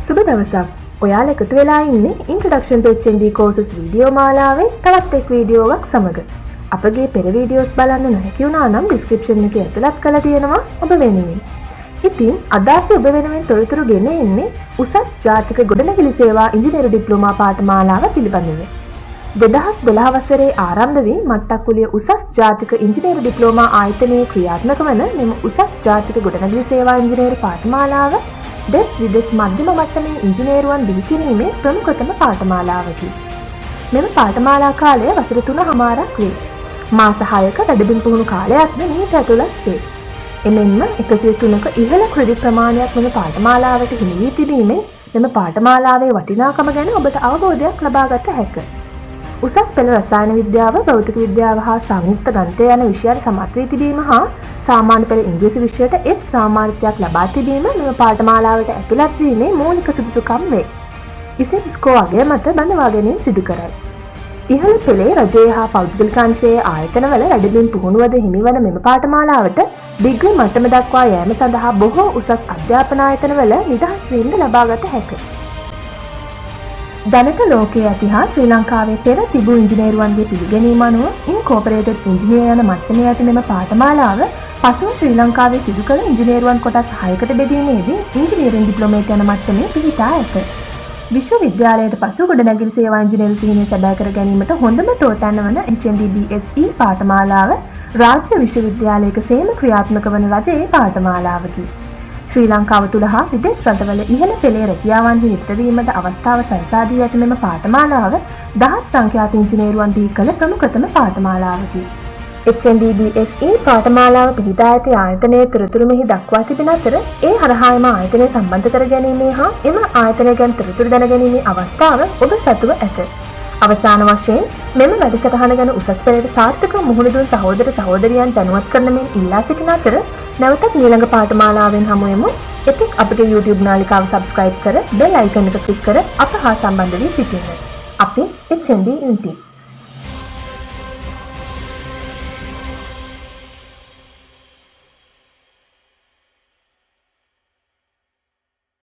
සුබ දවසක්. ඔයාලා එකතු වෙලා ඉන්නේ Introduction to HND courses video මාලාවේ තවත් එක් වීඩියෝ එකක් සමග. අපගේ පෙර වීඩියෝස් බලන්න නොහැකි වුණා නම් description එකේ ඇතුළත් කරලා තියෙනවා ඔබ වෙනුවෙන්. ඉතින් අද අපි ඔබ වෙනුවෙන් තොරතුරු ගෙන එන්නේ උසස් ජාතික ගොඩනැගිලි සේවා ඉංජිනේරු ඩිප්ලෝමා පාඨමාලාව පිළිබඳව. 2012 වසරේ ආරම්භ වී මට්ටක්කුලිය උසස් ජාතික ඉංජිනේරු ඩිප්ලෝමා ආයතනයේ ක්‍රියාත්මක වන මෙම උසස් ජාතික ගොඩනැගිලි සේවා ඉංජිනේරු පාඨමාලාව දෙස් විදෙස් මධ්‍යම මට්ටමේ ඉංජිනේරුවන් බිහි කිරීමේ ප්‍රමුඛතම පාඨමාලාවකි. මෙම පාඨමාලා කාලය වසර 3.5ක් වේ. මාස 6ක වැඩබිම් පුහුණු කාලයක්ද මීට ඇතුළත් වේ. එමෙන්ම 103ක ඉහළ ක්‍රෙඩිට් ප්‍රමාණයක් මෙම පාඨමාලාවට හිමි වී තිබීමෙන් මෙම පාඨමාලාවේ වටිනාකම ගැන ඔබට අවබෝධයක් ලබා ගත හැක. උසස් පෙළ රසායන විද්‍යාව, භෞතික විද්‍යාව හා සංයුක්ත ගණිතය යන විෂයන් සමත් වී තිබීම හා සාමාන්‍ය පෙළ ඉංග්‍රීසි විෂයට එක් සාමාන්‍යත්වයක් ලබා තිබීම මෙම පාඨමාලාවට ඇතුළත් වීමේ මූලික සුදුසුකම් වේ. ඉතින් ස්කෝ අගය මත බඳවා ගැනීම සිදු කරයි. ඉහළ පෙළේ රජයේ හා පෞද්ගලික අංශයේ ආයතනවල වැඩබිම් පුහුණුවද හිමිවන මෙම පාඨමාලාවට ඩිග්‍රී මට්ටම දක්වා යෑම සඳහා බොහෝ උසස් අධ්‍යාපන ආයතනවල නිදහස් වීම ලබාගත හැකිය. දැනට ලෝකයේ ඇති හා ශ්‍රී ලංකාවේ පෙර තිබූ ඉංජිනේරුවන්ගේ පිළිගැනීම අනුව ඉන්කෝපරේටඩ් ඉංජිනේර් යන මට්ටමේ ඇති මෙම පාඨමාලාව පසුව ශ්‍රී ලංකාවේ සිදු කළ ඉංජිනේරුවන් කොටස් 6කට බෙදීමේදී ඉංජිනේරින් ඩිප්ලෝමේට් යන මට්ටමේ පිහිටා ඇත. විශ්වවිද්‍යාලයට පසු ගොඩනැගිලි සේවා ඉංජිනේරු සිහිනය සැබෑ කර ගැනීමට හොඳම තෝතැන්න වන HNDBSE පාඨමාලාව රාජ්‍ය විශ්වවිද්‍යාලයක සේම ක්‍රියාත්මක වන රජයේ පාඨමාලාවකි. ශ්‍රී ලංකාව තුළ හා විදේශ රටවල ඉහළ පෙළේ රැකියාවන්හි නිරත වීමට අවස්ථාව සලසා දී ඇති මෙම පාඨමාලාව දහස් සංඛ්‍යාත ඉංජිනේරුවන් බිහි කළ ප්‍රමුඛතම පාඨමාලාවකි. HNDBSE පාඨමාලාව පිහිටා ඇති ආයතනයේ තොරතුරු මෙහි දක්වා තිබෙන අතර ඒ හරහා එම ආයතනය සම්බන්ධ කර ගැනීමේ හා එම ආයතනය ගැන තොරතුරු දැනගැනීමේ අවස්ථාව ඔබ සතුව ඇත. අවසාන වශයෙන් මෙම වැඩසටහන ගැන උසස් පෙළට සාර්ථකව මුහුණ දුන් සහෝදර සහෝදරියන් දැනුවත් කරන මෙන් ඉල්ලා සිටින අතර නැවතත් ඊළඟ පාඨමාලාවෙන් හමු වෙමු. එතෙක් අපගේ YouTube නාලිකාව subscribe කර bell icon එක click කර අප හා සම්බන්ධ වී සිටින්න. අපි HND Unity